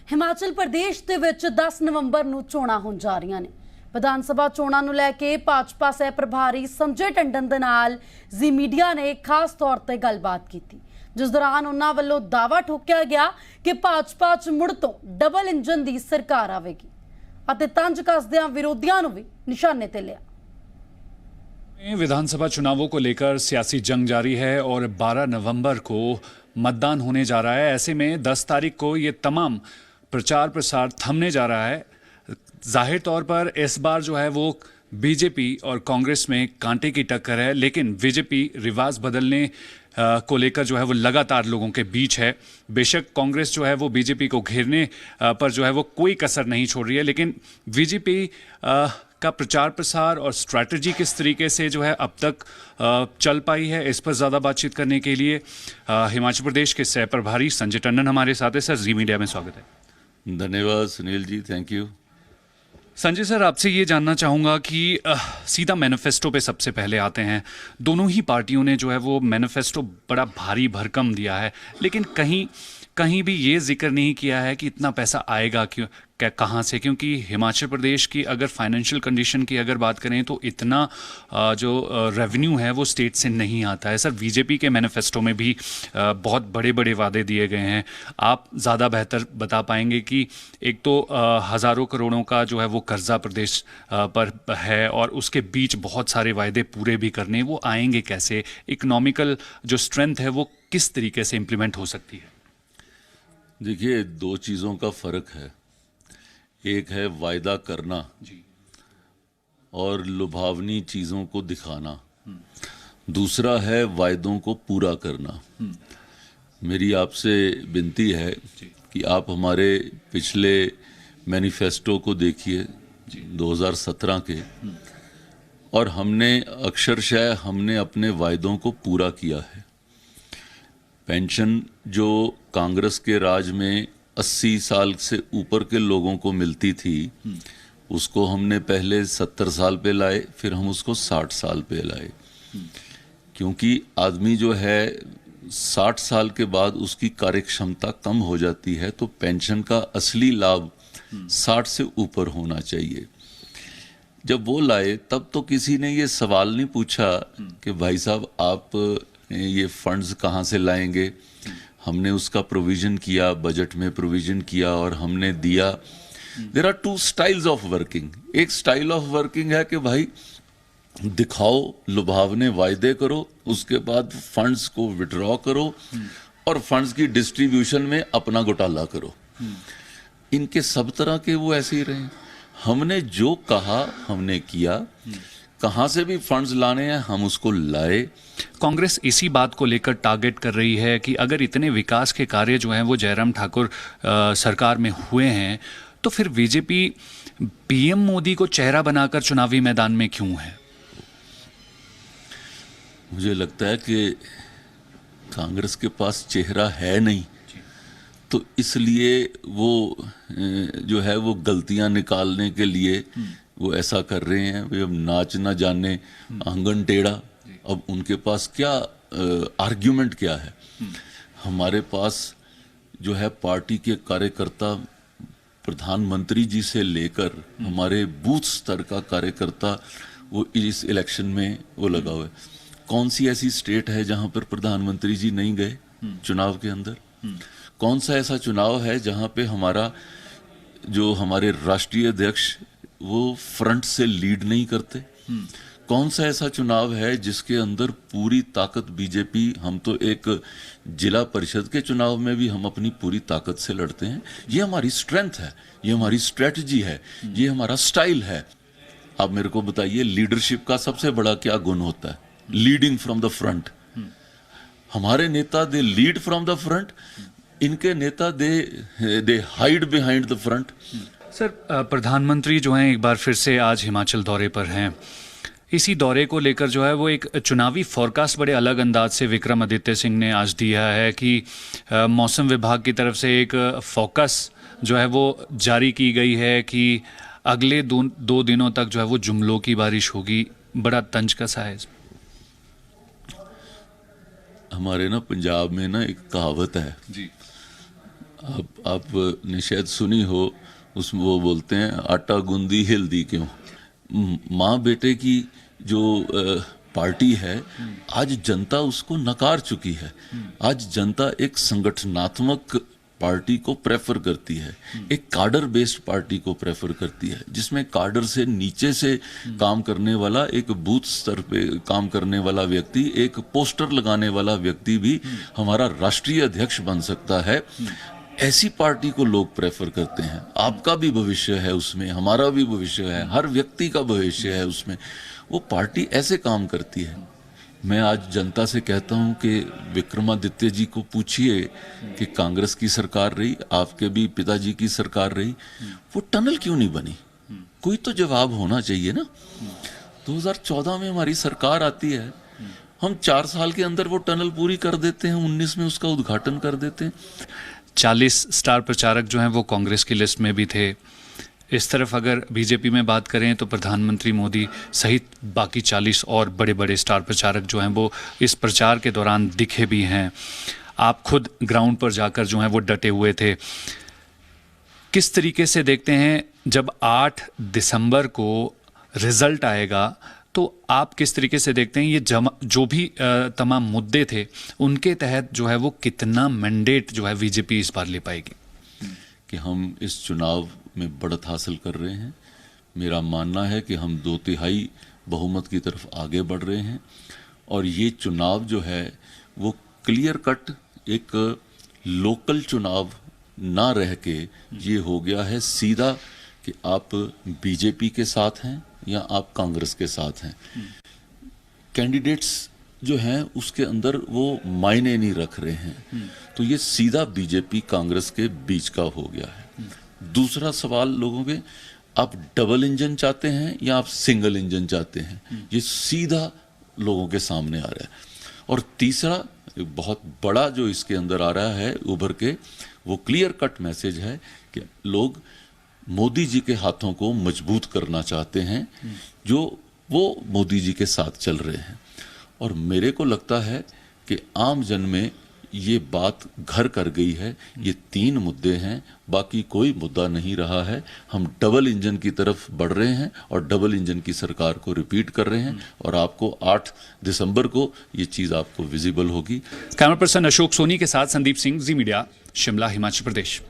हिमाचल प्रदेश ਦੇ ਵਿੱਚ 10 ਨਵੰਬਰ ਨੂੰ ਚੋਣਾਂ ਹੋਣ ਜਾ ਰਹੀਆਂ ਨੇ। ਵਿਧਾਨ ਸਭਾ ਚੋਣਾਂ ਨੂੰ ਲੈ ਕੇ ਭਾਜਪਾ ਸਹਿ ਪ੍ਰਭਾਰੀ ਸੰਜੇ ਟੰਡਨ ਦੇ ਨਾਲ ਜ਼ੀ ਮੀਡੀਆ ਨੇ ਖਾਸ ਤੌਰ ਤੇ ਗੱਲਬਾਤ ਕੀਤੀ, ਜਿਸ ਦੌਰਾਨ ਉਹਨਾਂ ਵੱਲੋਂ ਦਾਅਵਾ ਠੋਕਿਆ ਗਿਆ ਕਿ ਭਾਜਪਾ 'ਚ ਮੁੜ ਤੋਂ ਡਬਲ ਇੰਜਨ ਦੀ ਸਰਕਾਰ ਆਵੇਗੀ ਅਤੇ ਤੰਜ ਕੱਸਦਿਆਂ ਵਿਰੋਧੀਆਂ ਨੂੰ ਵੀ ਨਿਸ਼ਾਨੇ ਤੇ ਲਿਆ। विधानसभा चुनावों को लेकर सियासी जंग जारी है और 12 नवंबर को मतदान होने जा रहा है। ऐसे में 10 तारीख को ये तमाम प्रचार प्रसार थमने जा रहा है। जाहिर तौर पर इस बार जो है वो बीजेपी और कांग्रेस में कांटे की टक्कर है, लेकिन बीजेपी रिवाज बदलने को लेकर जो है वो लगातार लोगों के बीच है। बेशक कांग्रेस जो है वो बीजेपी को घेरने पर जो है वो कोई कसर नहीं छोड़ रही है, लेकिन बीजेपी का प्रचार प्रसार और स्ट्रैटेजी किस तरीके से जो है अब तक चल पाई है, इस पर ज़्यादा बातचीत करने के लिए हिमाचल प्रदेश के सह प्रभारी संजय टंडन हमारे साथ है। सर, जी मीडिया में स्वागत है। धन्यवाद Sunil ji, thank you. Sanjay sir, आपसे ये जानना चाहूँगा कि सीधा मैनिफेस्टो पे सबसे पहले आते हैं। दोनों ही पार्टियों ने जो है वो मैनिफेस्टो बड़ा भारी भरकम दिया है, लेकिन कहीं भी ये जिक्र नहीं किया है कि इतना पैसा आएगा क्यों, कहाँ से, क्योंकि हिमाचल प्रदेश की अगर फाइनेंशियल कंडीशन की अगर बात करें तो इतना जो रेवेन्यू है वो स्टेट से नहीं आता है। सर, बीजेपी के मैनिफेस्टो में भी बहुत बड़े बड़े वादे दिए गए हैं। आप ज़्यादा बेहतर बता पाएंगे कि एक तो हज़ारों करोड़ों का जो है वो कर्जा प्रदेश पर है और उसके बीच बहुत सारे वायदे पूरे भी करने, वो आएंगे कैसे? इकोनॉमिकल जो स्ट्रेंथ है वो किस तरीके से इम्प्लीमेंट हो सकती है? देखिए, दो चीज़ों का फ़र्क है। एक है वायदा करना जी, और लुभावनी चीज़ों को दिखाना। दूसरा है वायदों को पूरा करना। मेरी आपसे विनती है कि आप हमारे पिछले मैनिफेस्टो को देखिए 2017 के, और हमने अपने वायदों को पूरा किया है। पेंशन जो कांग्रेस के राज में 80 साल से ऊपर के लोगों को मिलती थी, उसको हमने पहले 70 साल पे लाए, फिर हम उसको 60 साल पे लाए। क्योंकि आदमी जो है 60 साल के बाद उसकी कार्यक्षमता कम हो जाती है, तो पेंशन का असली लाभ 60 से ऊपर होना चाहिए। जब वो लाए तब तो किसी ने ये सवाल नहीं पूछा कि भाई साहब आप ये फंड्स कहाँ से लाएंगे। हमने उसका प्रोविज़न किया, बजट में प्रोविज़न किया और हमने दिया। There are two styles of working. एक स्टाइल ऑफ वर्किंग है कि भाई दिखाओ, लुभावने वायदे करो, उसके बाद फंड्स को विड्रॉ करो और फंड्स की डिस्ट्रीब्यूशन में अपना घोटाला करो। इनके सब तरह के वो ऐसे ही रहे। हमने जो कहा हमने किया। कहाँ से भी फंड्स लाने हैं हम उसको लाए। कांग्रेस इसी बात को लेकर टारगेट कर रही है कि अगर इतने विकास के कार्य जो हैं वो जयराम ठाकुर सरकार में हुए हैं, तो फिर बीजेपी पीएम मोदी को चेहरा बनाकर चुनावी मैदान में क्यों है? मुझे लगता है कि कांग्रेस के पास चेहरा है नहीं, तो इसलिए वो जो है वो गलतियां निकालने के लिए वो ऐसा कर रहे हैं। वे अब नाच ना जाने आंगन टेढ़ा। अब उनके पास क्या आर्ग्यूमेंट क्या है? हमारे पास जो है पार्टी के कार्यकर्ता, प्रधानमंत्री जी से लेकर हमारे बूथ स्तर का कार्यकर्ता वो इस इलेक्शन में वो लगा हुआ है। कौन सी ऐसी स्टेट है जहां पर प्रधानमंत्री जी नहीं गए चुनाव के अंदर? कौन सा ऐसा चुनाव है जहां पे हमारे राष्ट्रीय अध्यक्ष वो फ्रंट से लीड नहीं करते? कौन सा ऐसा चुनाव है जिसके अंदर पूरी ताकत बीजेपी, हम तो एक जिला परिषद के चुनाव में भी हम अपनी पूरी ताकत से लड़ते हैं। ये हमारी स्ट्रेंथ है, ये हमारी स्ट्रेटजी है, ये हमारा स्टाइल है। आप मेरे को बताइए, लीडरशिप का सबसे बड़ा क्या गुण होता है? Leading from the front. हमारे नेता they lead from the front, इनके नेता they hide behind the front. Sir, प्रधानमंत्री जो हैं एक बार फिर से आज हिमाचल दौरे पर हैं। इसी दौरे को लेकर जो है वो एक चुनावी फोरकास्ट बड़े अलग अंदाज से विक्रमादित्य सिंह ने आज दिया है कि मौसम विभाग की तरफ से एक फोकस जो है वो जारी की गई है कि अगले दो दिनों तक जो है वो जुमलों की बारिश होगी। बड़ा तंज कसा है इसमें। हमारे ना पंजाब में ना एक कहावत है जी, आपने शायद सुनी हो, उसमें वो बोलते हैं आटा गूंदी हिलदी क्यों। माँ बेटे की जो पार्टी है, आज जनता उसको नकार चुकी है। आज जनता एक संगठनात्मक पार्टी को प्रेफर करती है, एक कार्डर बेस्ड पार्टी को प्रेफर करती है, जिसमें कार्डर से नीचे से काम करने वाला, एक बूथ स्तर पे काम करने वाला व्यक्ति, एक पोस्टर लगाने वाला व्यक्ति भी हमारा राष्ट्रीय अध्यक्ष बन सकता है। ऐसी पार्टी को लोग प्रेफर करते हैं। आपका भी भविष्य है उसमें, हमारा भी भविष्य है, हर व्यक्ति का भविष्य है उसमें। वो पार्टी ऐसे काम करती है। मैं आज जनता से कहता हूं कि विक्रमादित्य जी को पूछिए कि कांग्रेस की सरकार रही, आपके भी पिताजी की सरकार रही, वो टनल क्यों नहीं बनी? कोई तो जवाब होना चाहिए ना। 2014 में हमारी सरकार आती है, हम 4 साल के अंदर वो टनल पूरी कर देते हैं, 19 में उसका उद्घाटन कर देते हैं। 40 स्टार प्रचारक जो हैं वो कांग्रेस की लिस्ट में भी थे। इस तरफ अगर बीजेपी में बात करें तो प्रधानमंत्री मोदी सहित बाकी 40 और बड़े बड़े स्टार प्रचारक जो हैं वो इस प्रचार के दौरान दिखे भी हैं। आप खुद ग्राउंड पर जाकर जो हैं वो डटे हुए थे। किस तरीके से देखते हैं जब 8 दिसंबर को रिजल्ट आएगा, तो आप किस तरीके से देखते हैं ये जो भी तमाम मुद्दे थे उनके तहत जो है वो कितना मैंडेट जो है बीजेपी इस बार ले पाएगी? कि हम इस चुनाव में बढ़त हासिल कर रहे हैं। मेरा मानना है कि हम 2/3 बहुमत की तरफ आगे बढ़ रहे हैं और ये चुनाव जो है वो क्लियर कट एक लोकल चुनाव ना रह के ये हो गया है सीधा कि आप बीजेपी के साथ हैं या आप कांग्रेस के साथ हैं। कैंडिडेट्स जो हैं उसके अंदर वो मायने नहीं रख रहे हैं, तो ये सीधा बीजेपी कांग्रेस के बीच का हो गया है। दूसरा सवाल लोगों के, आप डबल इंजन चाहते हैं या आप सिंगल इंजन चाहते हैं, ये सीधा लोगों के सामने आ रहा है। और तीसरा बहुत बड़ा जो इसके अंदर आ रहा है उभर के, वो क्लियर कट मैसेज है कि लोग मोदी जी के हाथों को मजबूत करना चाहते हैं, जो वो मोदी जी के साथ चल रहे हैं। और मेरे को लगता है कि आम जन में ये बात घर कर गई है। ये 3 मुद्दे हैं, बाकी कोई मुद्दा नहीं रहा है। हम डबल इंजन की तरफ बढ़ रहे हैं और डबल इंजन की सरकार को रिपीट कर रहे हैं और आपको 8 दिसंबर को ये चीज़ आपको विजिबल होगी। कैमरा पर्सन अशोक सोनी के साथ संदीप सिंह, जी मीडिया, शिमला, हिमाचल प्रदेश।